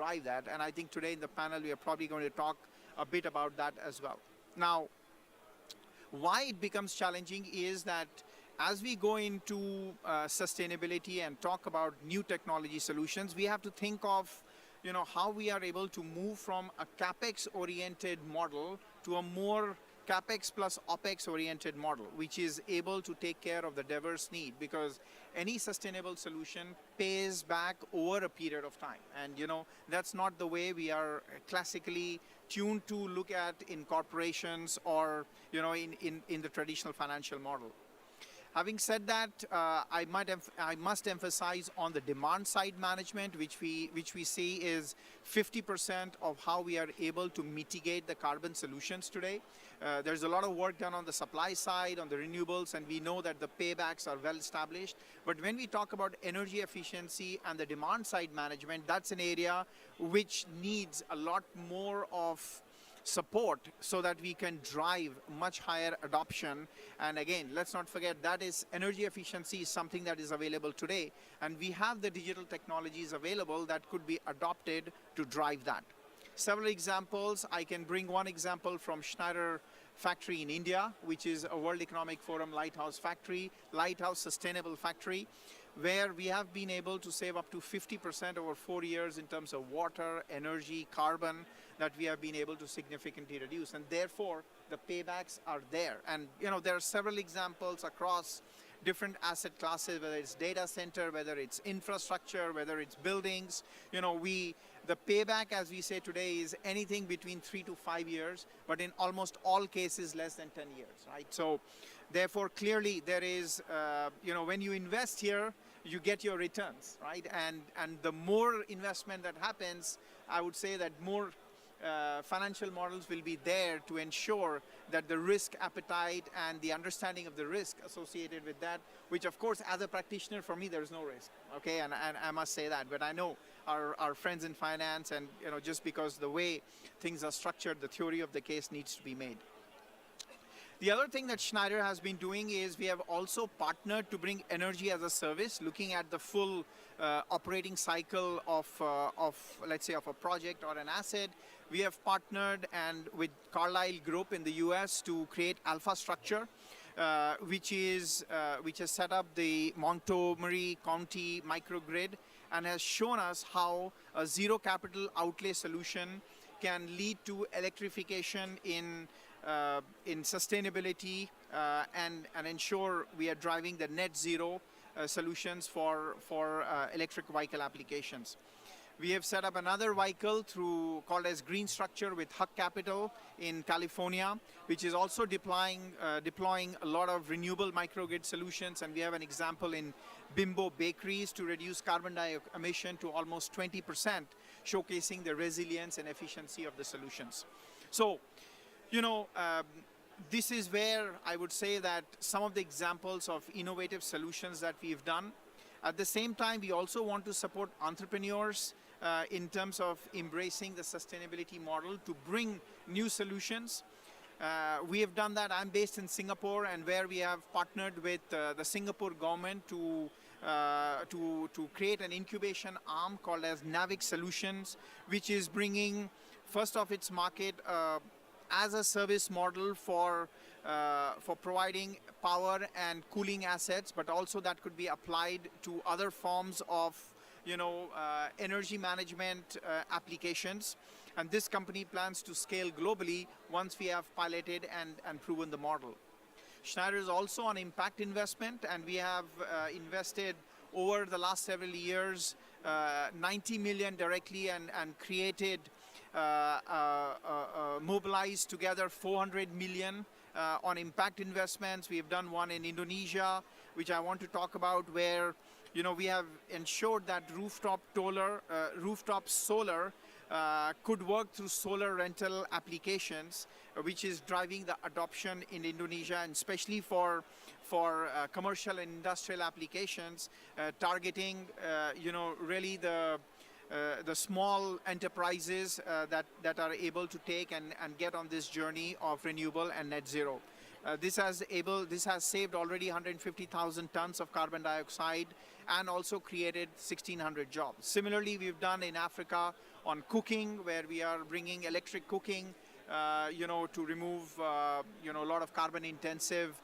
drive that. And I think today in the panel, we are probably going to talk a bit about that as well. Now, why it becomes challenging is that as we go into sustainability and talk about new technology solutions, we have to think of how we are able to move from a capex-oriented model to a more capex plus opex-oriented model, which is able to take care of the diverse need, because any sustainable solution pays back over a period of time. And that's not the way we are classically tuned to look at in corporations or in the traditional financial model. Having said that, I must emphasize on the demand side management, which we see is 50% of how we are able to mitigate the carbon solutions today. There's a lot of work done on the supply side, on the renewables, and we know that the paybacks are well established. But when we talk about energy efficiency and the demand side management, that's an area which needs a lot more of support so that we can drive much higher adoption. And again, let's not forget that is energy efficiency is something that is available today, and we have the digital technologies available that could be adopted to drive that. Several examples, I can bring one example from Schneider factory in India, which is a World Economic Forum Lighthouse factory, Lighthouse Sustainable Factory, where we have been able to save up to 50% over 4 years in terms of water, energy, carbon, that we have been able to significantly reduce. And therefore, the paybacks are there. And there are several examples across different asset classes, whether it's data center, whether it's infrastructure, whether it's buildings. The payback, as we say today, is anything between 3 to 5 years, but in almost all cases, less than 10 years, right? So therefore, clearly, there is, when you invest here, you get your returns, right? And the more investment that happens, I would say that more financial models will be there to ensure that the risk appetite and the understanding of the risk associated with that, which of course, as a practitioner, for me, there's no risk, okay? And I must say that, but I know our friends in finance, and just because the way things are structured, the theory of the case needs to be made. The other thing that Schneider has been doing is we have also partnered to bring energy as a service, looking at the full operating cycle of let's say, of a project or an asset. We have partnered with Carlyle Group in the US to create Alpha Structure, which has set up the Montgomery County microgrid and has shown us how a zero capital outlay solution can lead to electrification in sustainability and ensure we are driving the net zero solutions for electric vehicle applications. We have set up another vehicle called as Green Structure with Huck Capital in California, which is also deploying a lot of renewable microgrid solutions. And we have an example in Bimbo Bakeries to reduce carbon dioxide emission to almost 20%, showcasing the resilience and efficiency of the solutions. So, this is where I would say that some of the examples of innovative solutions that we've done. At the same time, we also want to support entrepreneurs in terms of embracing the sustainability model to bring new solutions. We have done that. I'm based in Singapore, and where we have partnered with the Singapore government to create an incubation arm called as Navic Solutions, which is bringing first of its market as a service model for providing power and cooling assets, but also that could be applied to other forms of energy management applications. And this company plans to scale globally once we have piloted and proven the model. Schneider is also on impact investment, and we have invested over the last several years 90 million directly and created mobilized together 400 million on impact investments. We have done one in Indonesia, which I want to talk about, where we have ensured that rooftop solar could work through solar rental applications, which is driving the adoption in Indonesia, and especially for commercial and industrial applications, targeting really the small enterprises that are able to take and get on this journey of renewable and net zero. This has saved already 150,000 tons of carbon dioxide and also created 1,600 jobs. Similarly, we've done in Africa on cooking, where we are bringing electric cooking, to remove, a lot of carbon intensive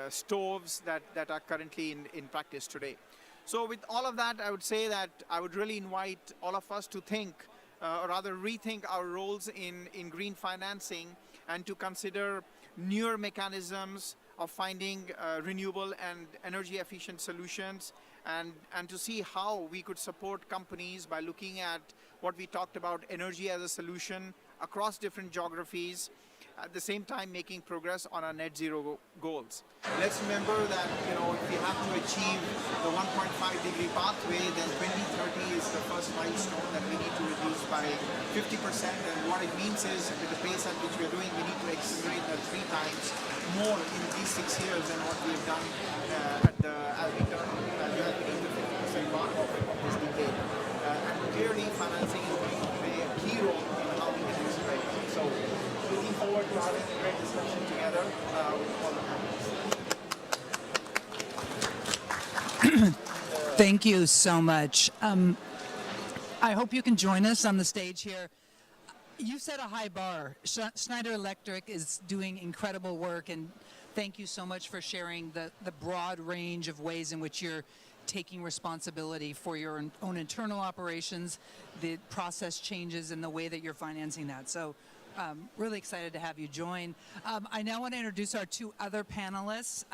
stoves that are currently in practice today. So with all of that, I would say that I would really invite all of us to think, or rather rethink our roles in green financing, and to consider newer mechanisms of finding renewable and energy efficient solutions, and to see how we could support companies by looking at what we talked about, energy as a solution across different geographies, at the same time making progress on our net zero goals. Let's remember that if we have to achieve the 1.5-degree pathway, then 2030 is the first milestone that we need to reduce by 50%. And what it means is, with the pace at which we are doing, we need to accelerate that 3 times more in these 6 years than what we have done as we reach the 50% mark of this decade. And clearly, financing is going to play a key role in how we can accelerate. So, looking forward to having a great discussion together with all the panelists. Thank you so much. I hope you can join us on the stage here. You set a high bar. Schneider Electric is doing incredible work, and thank you so much for sharing the broad range of ways in which you're taking responsibility for your own internal operations, the process changes, and the way that you're financing that. So really excited to have you join. I now want to introduce our 2 other panelists.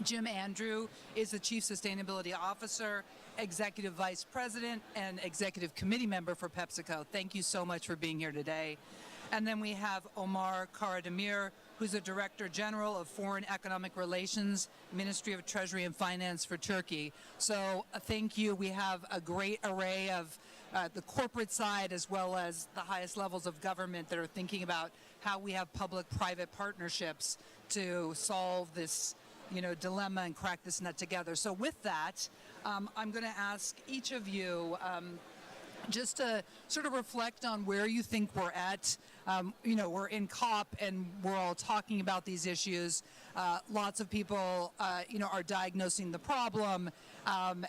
Jim Andrew is the Chief Sustainability Officer, Executive Vice President, and Executive Committee Member for PepsiCo. Thank you so much for being here today. And then we have Omar Karademir, who's the Director General of Foreign Economic Relations, Ministry of Treasury and Finance for Turkey. So thank you. We have a great array of the corporate side as well as the highest levels of government that are thinking about how we have public-private partnerships to solve this dilemma and crack this nut together. So with that, I'm going to ask each of you just to sort of reflect on where you think we're at. We're in COP and we're all talking about these issues. Lots of people, are diagnosing the problem,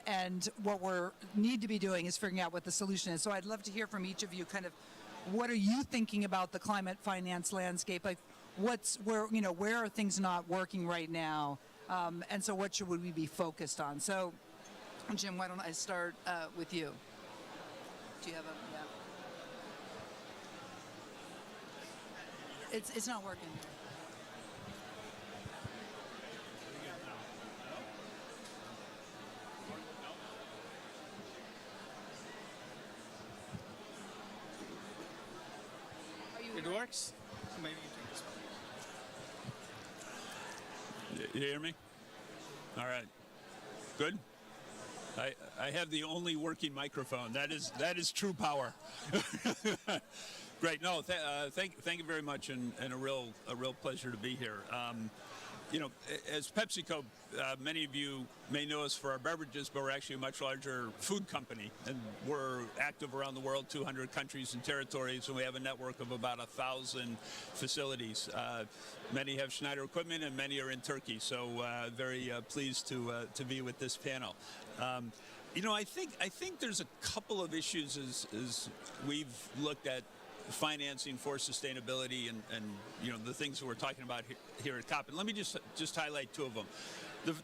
and what we need to be doing is figuring out what the solution is. So I'd love to hear from each of you kind of what are you thinking about the climate finance landscape? Like where are things not working right now? And so what should we be focused on? So Jim, why don't I start with you? Do you have a, It's not working. It works? Maybe you take this one. You hear me? All right. Good? I have the only working microphone. That is true power. Great. No, thank you very much, and a real pleasure to be here. As PepsiCo, many of you may know us for our beverages, but we're actually a much larger food company, and we're active around the world, 200 countries and territories, and we have a network of about 1,000 facilities. Many have Schneider equipment, and many are in Turkey. So very pleased to be with this panel. I think there's a couple of issues as we've looked at financing for sustainability and the things that we're talking about here at COP. And let me just highlight 2 of them.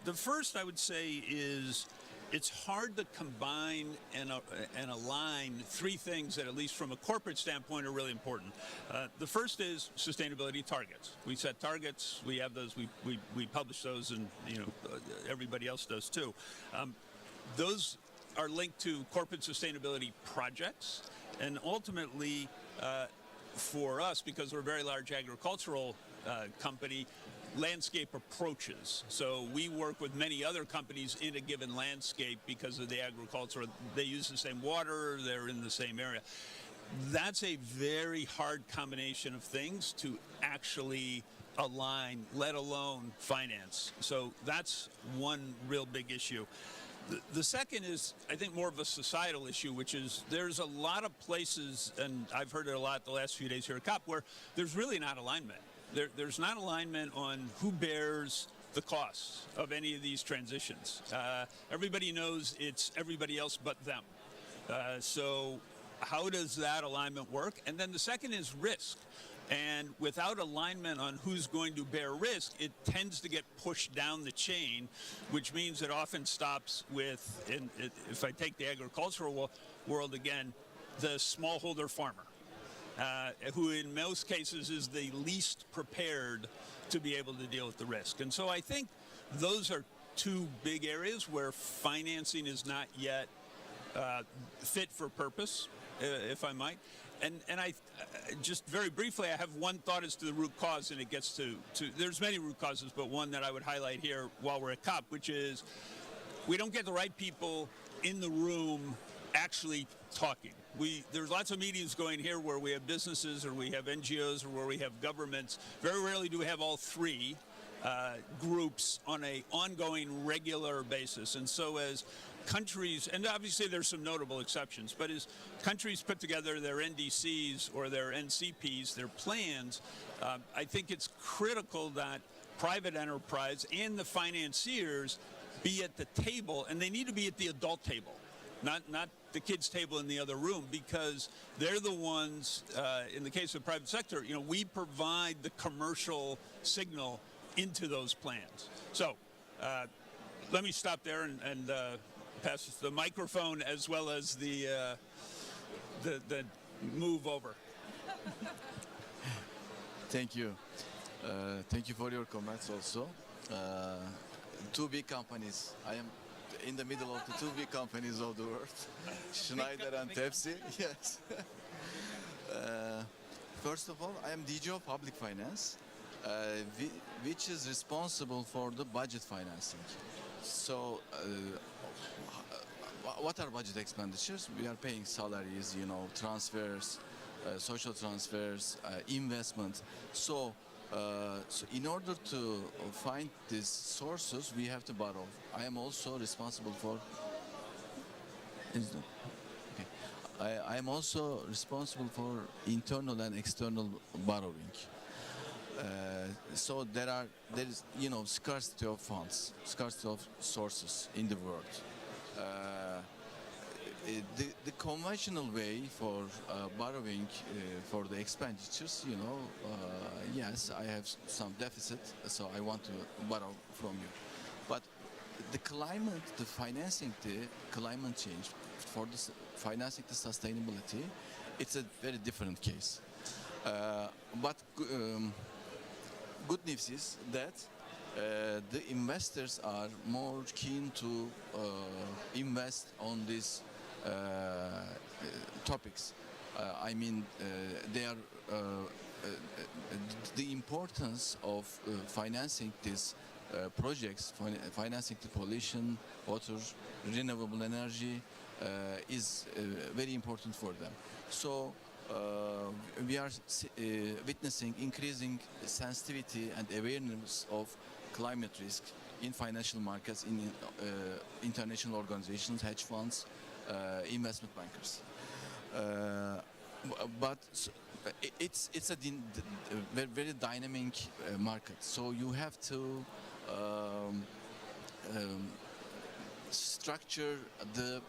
The first I would say is it's hard to combine and align 3 things that, at least from a corporate standpoint, are really important. The first is sustainability targets. We set targets, we have those, we publish those, and everybody else does too. Those are linked to corporate sustainability projects, and ultimately for us, because we're a very large agricultural company, landscape approaches. So we work with many other companies in a given landscape because of the agriculture. They use the same water, they're in the same area. That's a very hard combination of things to actually align, let alone finance. So that's one real big issue. The second is, I think, more of a societal issue, which is there's a lot of places, and I've heard it a lot the last few days here at COP, where there's really not alignment. There's not alignment on who bears the costs of any of these transitions. Everybody knows it's everybody else but them. So how does that alignment work? And then the second is risk. And without alignment on who's going to bear risk, it tends to get pushed down the chain, which means it often stops with, if I take the agricultural world again, the smallholder farmer, who in most cases is the least prepared to be able to deal with the risk. And so I think those are two big areas where financing is not yet fit for purpose, if I might. And I just very briefly, I have one thought as to the root cause, and it gets to there's many root causes, but one that I would highlight here while we're at COP, which is we don't get the right people in the room actually talking. There's lots of meetings going here where we have businesses or we have NGOs or where we have governments. Very rarely do we have all three groups on an ongoing, regular basis. And so as countries, and obviously there's some notable exceptions, but as countries put together their NDCs or their NCPs, their plans, I think it's critical that private enterprise and the financiers be at the table, and they need to be at the adult table, not the kids' table in the other room, because they're the ones, in the case of the private sector, we provide the commercial signal into those plans. So let me stop there and pass the microphone as well as the move over. Thank you. Thank you for your comments also. Two big companies. I am in the middle of the two big companies of the world, Schneider and Pepsi. Yes. First of all, I am DG of Public Finance, which is responsible for the budget financing. So, what are budget expenditures? We are paying salaries, transfers, social transfers, investment. So in order to find these sources, we have to borrow. I am also responsible for. I am also responsible for internal and external borrowing. So there is scarcity of funds, scarcity of sources in the world. The conventional way for borrowing for the expenditures, yes, I have some deficit, so I want to borrow from you. But the climate, the financing the climate change, for the financing the sustainability, it's a very different case. But good news is that the investors are more keen to invest on these topics. I mean, they are the importance of financing these projects, financing the pollution, water, renewable energy is very important for them. So we are witnessing increasing sensitivity and awareness of climate risk in financial markets, in international organizations, hedge funds, investment bankers. But it's a very dynamic market. So you have to structure the